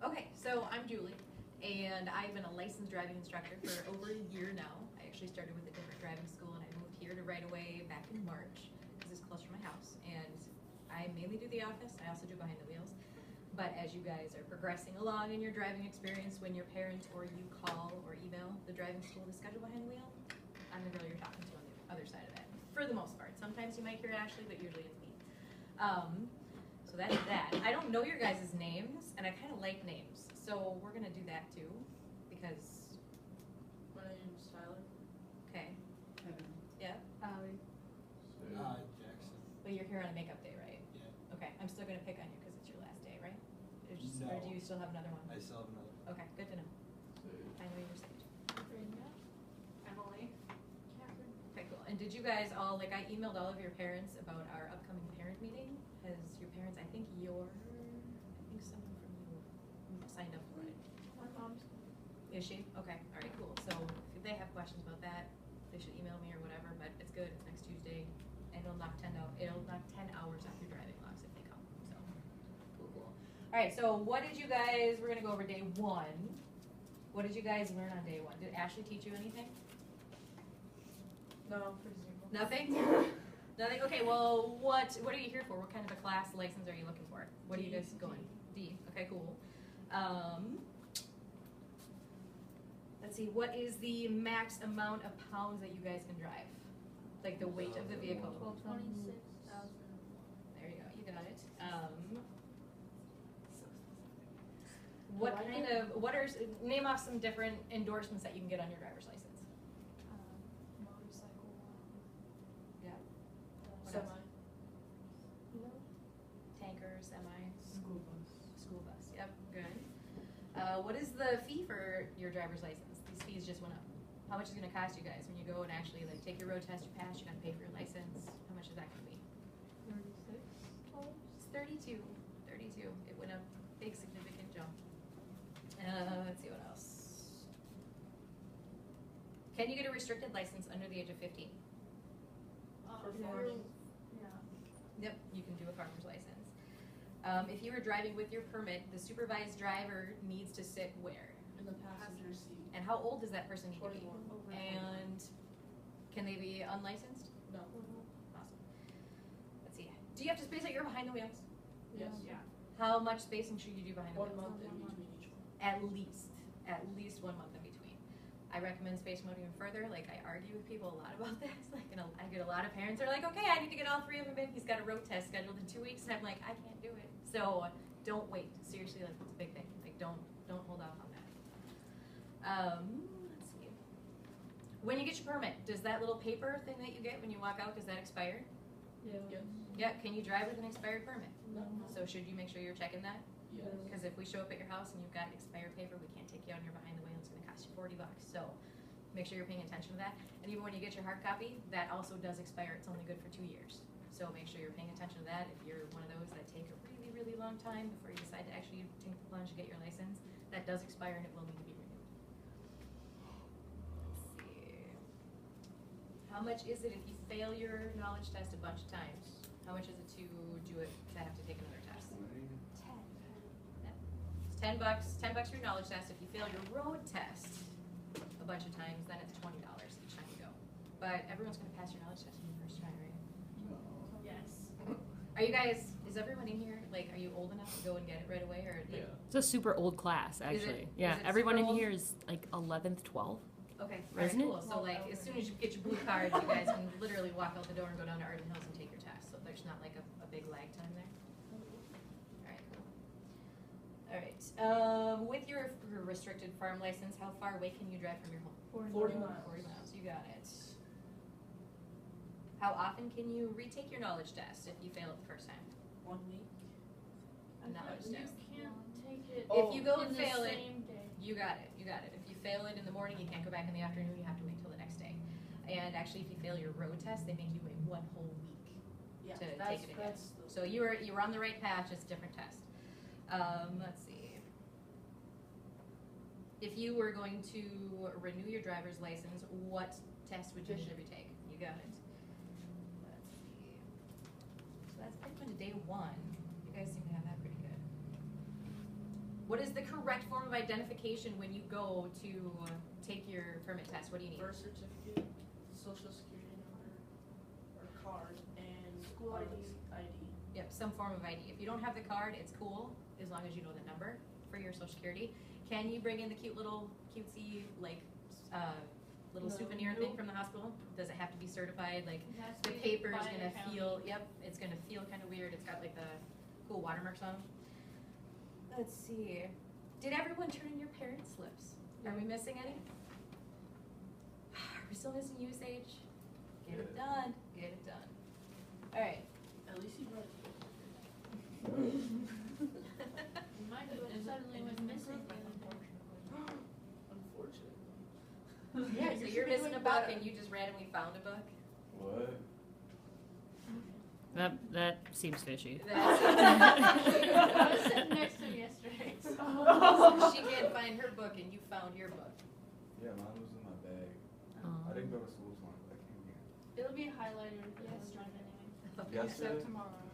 Okay, so I'm Julie, and I've been a licensed driving instructor for over a year now. I actually started with a different driving school, and I moved here to Right Away back in March, because it's close to my house. And I mainly do the office, I also do behind the wheels. But as you guys are progressing along in your driving experience, when your parent or you call or email the driving school to schedule behind the wheel, I'm the girl you're talking to on the other side of it, for the most part. Sometimes you might hear Ashley, but usually it's me. So that's that. I don't know your guys' names, and I kind of like names, so we're gonna do that too, because. My name's Tyler. Okay. Kevin. Yeah. Allie. Jackson. But you're here on a makeup day, right? Yeah. Okay. I'm still gonna pick on you because it's your last day, right? Or No. do you still have another one? I still have another. Okay. Good to know. I know your stage. Brenda. Emily. Catherine. Okay, cool. And did you guys all, like, I emailed all of your parents about our upcoming parent meeting? Has your parents, I think someone from you signed up for it. My mom's. Is she? Okay, all right, cool. So if they have questions about that, they should email me or whatever, but it's good. It's next Tuesday. And it'll knock 10 hours off your driving logs if they come. So, cool. All right, so what did you guys, we're gonna go over day one. What did you guys learn on day one? Did Ashley teach you anything? No, pretty simple. Nothing? Nothing? Okay, well, what are you here for? What kind of a class license are you looking for? What are you guys going? D. Okay, cool. Let's see, what is the max amount of pounds that you guys can drive? Like the weight of the vehicle? 26,000. There you go, you got it. Name off some different endorsements that you can get on your driver's license. Motorcycle. Yeah. What Semi. else? Tanker, semi, School bus. school bus, yep, good. What is the fee for your driver's license? These fees just went up. How much is it gonna cost you guys when you go and actually like take your road test, you pass, you gotta pay for your license? How much is that gonna be? 36. It's 32. It went up, big significant jump. Let's see what else. Can you get a restricted license under the age of 15? For Yeah. farming. Yeah. Yep, you can do a farmer's license. If you were driving with your permit, the supervised driver needs to sit where? In the passenger seat. And how old does that person need to be? 21. Over. And can they be unlicensed? No. Awesome. Let's see. Do you have to space out your behind the wheels? Yes. Yeah. How much spacing should you do behind the 1 wheels? month in between each one. At least 1 month in between. I recommend spacing out even further. Like, I argue with people a lot about this. Like, I get a lot of parents are like, okay, I need to get all 3 of them in. He's got a road test scheduled in 2 weeks, and I'm like, I can't do it. So don't wait. Seriously, like, it's a big thing. Like, don't hold off on that. Let's see. When you get your permit, does that little paper thing that you get when you walk out, does that expire? Yeah. Yes. Yeah. Can you drive with an expired permit? No. So should you make sure you're checking that? Yes. Because if we show up at your house and you've got expired paper, we can't take you on your behind the wheel. It's going to cost you $40. So make sure you're paying attention to that. And even when you get your hard copy, that also does expire. It's only good for 2 years. So make sure you're paying attention to that. If you're one of those that take a really, really long time before you decide to actually take the plunge to get your license, that does expire and it will need to be renewed. Let's see. How much is it if you fail your knowledge test a bunch of times? How much is it to do it to have to take another test? 10. It's $10. $10 for your knowledge test. If you fail your road test a bunch of times, then it's $20 each time you go. But everyone's going to pass your knowledge test on your first try, right? Yes. Are you guys? Is everyone in here? Like, are you old enough to go and get it right away, or like, It's a super old class, actually. is Yeah, it everyone super in old? here is like 11th, 12th. Okay, all right, Isn't it? cool. So like, as soon as you get your blue card, you guys can literally walk out the door and go down to Arden Hills and take your test. So there's not like a big lag time there. All right, cool. All right. With your restricted farm license, how far away can you drive from your home? 40 miles. 40 miles. You got it. How often can you retake your knowledge test if you fail it the first time? 1 week. A knowledge You test. can't take it If you go in and the fail it, same day. you got it. You got it. If you fail it in the morning, you can't go back in the afternoon. You have to wait till the next day. And actually, if you fail your road test, they make you wait 1 whole week Yeah. to That's, take it again. that's the. So you were on the right path, just a different test. Let's see. If you were going to renew your driver's license, what test would you need to retake? You got it. Let's see. So that's pretty much day one. You guys seem to have that pretty good. What is the correct form of identification when you go to take your permit test? What do you need? Birth certificate, social security number, or card, and School ID. ID. Yep, some form of ID. If you don't have the card, it's cool, as long as you know the number for your social security. Can you bring in the cute little cutesy, like, little No. souvenir thing from the hospital? Does it have to be certified? Like, It has the to be paper is by the gonna county. feel, yep, it's gonna feel kind of weird. It's got like the cool watermarks on them. Let's see. Did everyone turn in your parents' slips? Are we missing any? Are we still missing you, Sage? Get it done. Get it done. All right. At least you brought it. Mine suddenly went missing. Unfortunately. Yeah, so You you're should be missing a doing book better. and you just randomly found a book? What? That seems fishy. I was sitting next to him yesterday. So she can't find her book and you found your book. Yeah, mine was in my bag. I didn't go to school this morning, but I came here. It'll be highlighted if it has mine anyway. Yes, Except sir. tomorrow.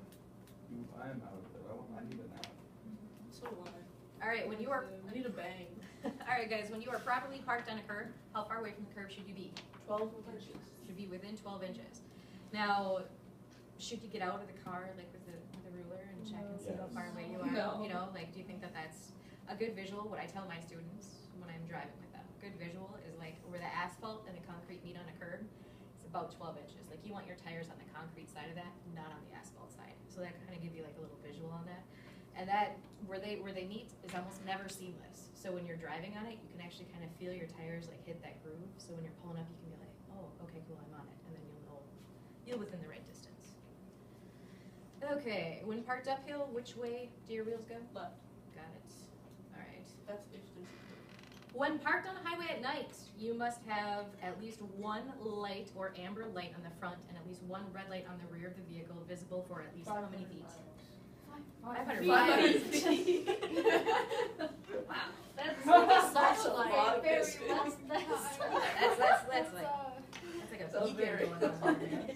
I am out of it. I need a nap. So do I. All right, when you are, I need a bang. all right, guys, when you are properly parked on a curb, how far away from the curb should you be? 12 inches. Should be within 12 inches. Now, should you get out of the car, like with the ruler and check and see how Yes. far away you are? No. You know, like, do you think that that's a good visual? What I tell my students when I'm driving with them, good visual is like where the asphalt and the concrete meet on a curb, it's about 12 inches. Like, you want your tires on the concrete side of that, not on the asphalt side. So that kind of give you like a little visual on that. And that, where they meet is almost never seamless. So when you're driving on it, you can actually kind of feel your tires like hit that groove. So when you're pulling up, you can be like, oh, okay, cool, I'm on it. And then you'll know you're within the right distance. Okay, when parked uphill, which way do your wheels go? Left. Got it. All right. That's if there's a When parked on a highway at night, you must have at least one light or amber light on the front and at least one red light on the rear of the vehicle visible for at least how many feet? 500 feet. Wow. That's That's such a like lot of very distance. less That's like a That's beacon very going on there.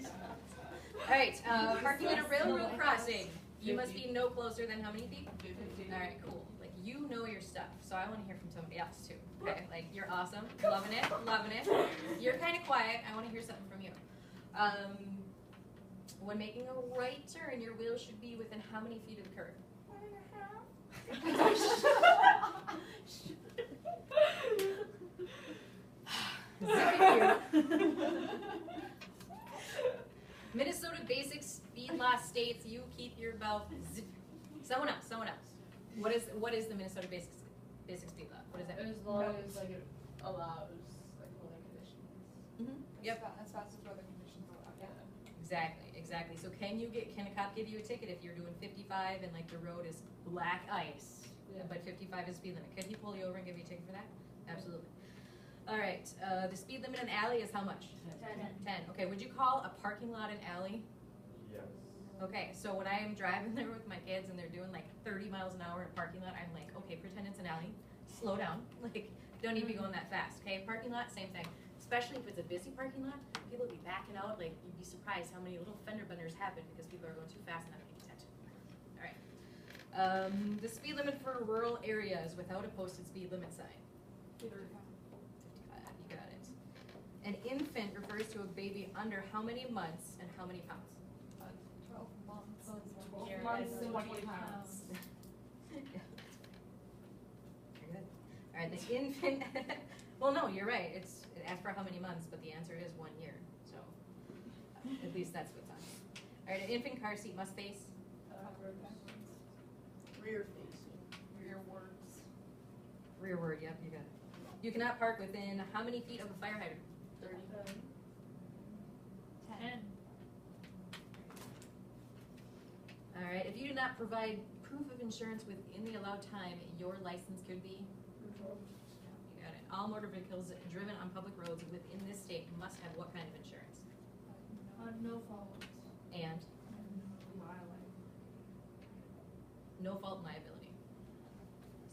All right, parking at a railroad crossing. You must be no closer than how many feet? 50. All right, cool. Like, you know your stuff, so I want to hear from somebody else too. Okay, like, you're awesome, loving it, loving it. You're kind of quiet. I want to hear something from you. When making a right turn, your wheels should be within how many feet of the curb? 1.5. Minnesota basic speed law states you keep your belt zip. Someone else. What is the Minnesota basic speed law? What is that? As long as like it allows like weather conditions. Yep. As fast as weather conditions allow, yeah. Exactly. So can a cop give you a ticket if you're doing 55 and like the road is black ice, Yeah. but 55 is speed limit? Could he pull you over and give you a ticket for that? Absolutely. All right. The speed limit in alley is how much? 10. Okay. Would you call a parking lot an alley? Yes. Okay. So when I am driving there with my kids and they're doing like 30 miles an hour in a parking lot, I'm like, okay, pretend it's an alley. Slow down. Like, don't need to be going that fast. Okay. Parking lot, same thing. Especially if it's a busy parking lot, people will be backing out. Like, you'd be surprised how many little fender benders happen because people are going too fast and not paying attention. All right. The speed limit for rural areas without a posted speed limit sign. 55, you got it. An infant refers to a baby under how many months and how many pounds? 12 months. 12 months and 20 20 pounds. You're good. All right, the infant, well, no, you're right. It asks for how many months, but the answer is 1 year. So at least that's what's on. All right, an infant car seat must face. Rear facing. Rearwards. Rearward, yep, you got it. You cannot park within how many feet of a fire hydrant? 30. 10. All right, if you do not provide proof of insurance within the allowed time, your license could be? You got it. All motor vehicles driven on public roads within this state must have what kind of insurance? No fault. And no fault liability.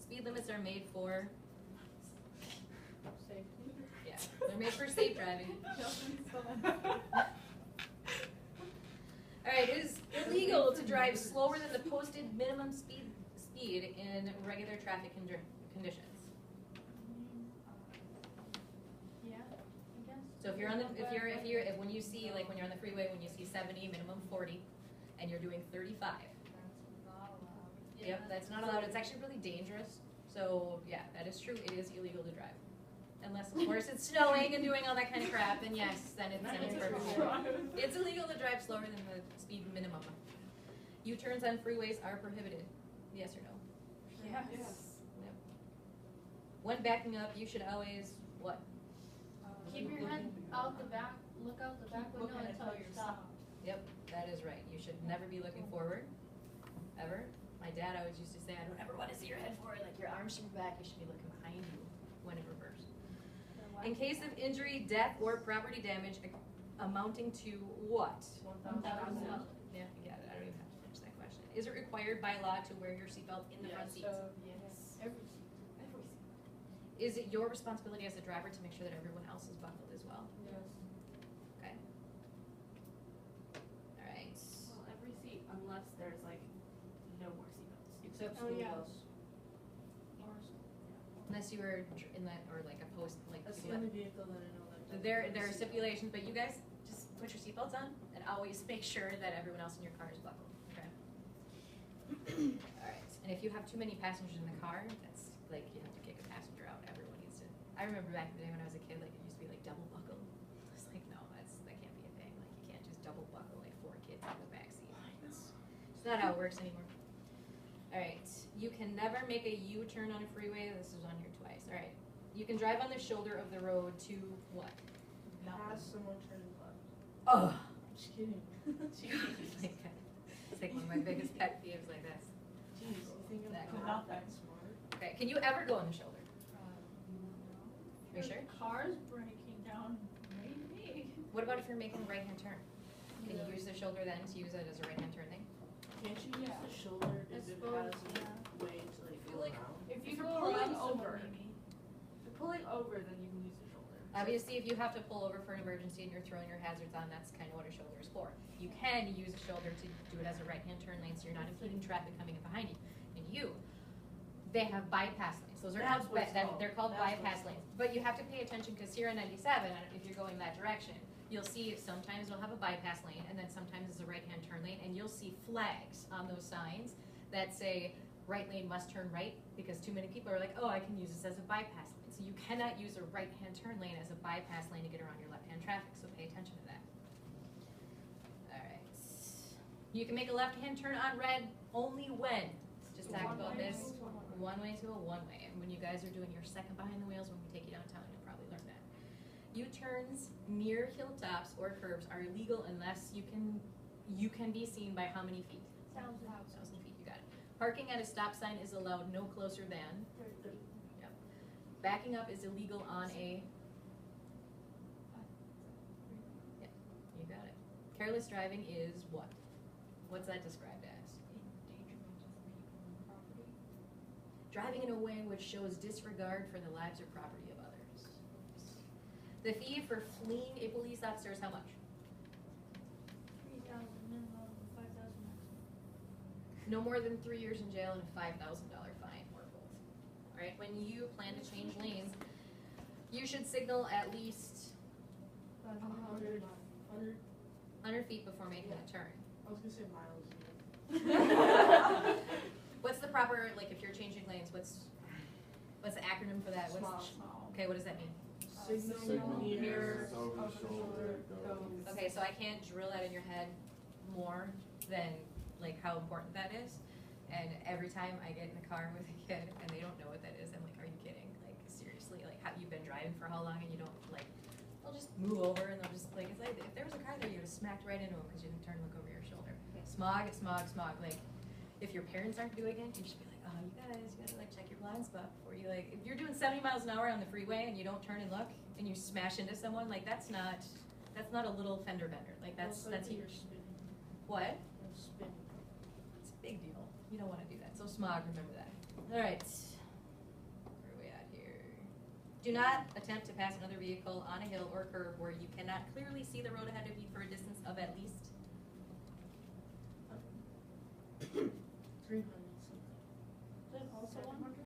Speed limits are made for, Safety. yeah, they're made for safe driving. All right, it is illegal to drive slower than the posted minimum speed speed in regular traffic conditions. Yeah, I guess. So if you're on the, if when you see, like when you're on the freeway, when you see 70, minimum 40, and you're doing 35. That's not allowed. Yep, that's not allowed. It's actually really dangerous. So yeah, that is true. It is illegal to drive. Unless of course it's snowing and doing all that kind of crap, and yes, then it's perfectly legal. It's illegal to drive slower than the speed minimum. U-turns on freeways are prohibited. Yes or no? Yes. Yep. When backing up, you should always what? Keep your head out the back, look out the back window until you stop. Yep, that is right. You should never be looking forward, ever. My dad always used to say, I don't ever want to see your head forward, like your arms should be back. You should be looking behind you when in reverse. In case of injury, death, or property damage amounting to what? Yeah, you got it. I don't even have to finish that question. Is it required by law to wear your seatbelt in the front seats? Yes. Every seat. Is it your responsibility as a driver to make sure that everyone else is buckled as well? Yes. Okay. All right. Well, every seat, unless there's like no more seatbelts. Except Oh, school yeah. bus. Unless you were in that, or like a post, like. That's you the let- only vehicle that I know that. So there are stipulations, but you guys just put your seatbelts on and always make sure that everyone else in your car is buckled, okay? All right, and if you have too many passengers in the car, that's like, you have to kick a passenger out, everyone needs to. I remember back in the day when I was a kid, like it used to be like double buckle. I was like, no, that can't be a thing, like you can't just double buckle like 4 kids in the backseat. It's not how it works anymore. All right, you can never make a U-turn on a freeway, this is on here twice, all right. You can drive on the shoulder of the road to what? Pass someone turning left. Oh. Just kidding. It's like one of my biggest pet peeves, like this. Jeez, you think That I'm could not that smart? Okay, can you ever go on the shoulder? Are you sure? Car's breaking down, maybe. What about if you're making a right-hand turn? Can you use the shoulder then to use it as a right-hand turn thing? Can't you use the shoulder I if it suppose, has yeah. a way to like feel go like around? If you If you're go pulling around over. someone, maybe. If you're pulling over, then you can use the shoulder. Obviously, if you have to pull over for an emergency and you're throwing your hazards on, that's kind of what a shoulder is for. You can use a shoulder to do it as a right-hand turn lane, so you're not impeding traffic coming in behind you. And they have bypass lanes. Those are That's called, what it's called. they're called That's what bypass it's lanes. But you have to pay attention, because here on 97, if you're going that direction, you'll see sometimes it'll have a bypass lane, and then sometimes it's a right-hand turn lane, and you'll see flags on those signs that say right lane must turn right, because too many people are like, oh, I can use this as a bypass lane. So you cannot use a right-hand turn lane as a bypass lane to get around your left-hand traffic, so pay attention to that. All right. You can make a left-hand turn on red only when, just talked about this, one way to a one-way. And when you guys are doing your second behind the wheels, when we take you downtown, you'll probably learn that. U-turns near hilltops or curves are illegal unless you can be seen by how many feet? 1,000. 1,000 feet, you got it. Parking at a stop sign is allowed no closer than. Yep. Backing up is illegal on a. Yep, you got it. Careless driving is what? What's that described as? Driving in a way which shows disregard for the lives or property of others. The fee for fleeing a police officer is how much? 3,000 minimum, 5,000 maximum. No more than 3 years in jail and a $5,000 fine or both. All right, when you plan to change lanes, you should signal at least 100. 100 feet before making a turn. I was gonna say miles. What's the proper, like if you're changing lanes, what's the acronym for that? What's, Small. okay, what does that mean? Signal near Over of the the shoulder shoulder goes. goes. Okay, so I can't drill that in your head more than like how important that is. And every time I get in the car with a kid and they don't know what that is, I'm like, are you kidding? Like seriously, like you've been driving for how long and you don't like, they'll just move over and they'll just like, it's like if there was a car there, you would have smacked right into them because you didn't turn and look over your shoulder. Smog, smog, smog. Like if your parents aren't doing it, you just be like, oh, you gotta like check your blind spot before you like, if you're doing 70 miles an hour on the freeway and you don't turn and look and you smash into someone, like that's not a little fender bender. Like that's You're huge. spinning. What? You're spinning. It's a big deal. You don't want to do that. So smog, remember that. All right. Where are we at here? Do not attempt to pass another vehicle on a hill or curve where you cannot clearly see the road ahead of you for a distance of at least 300.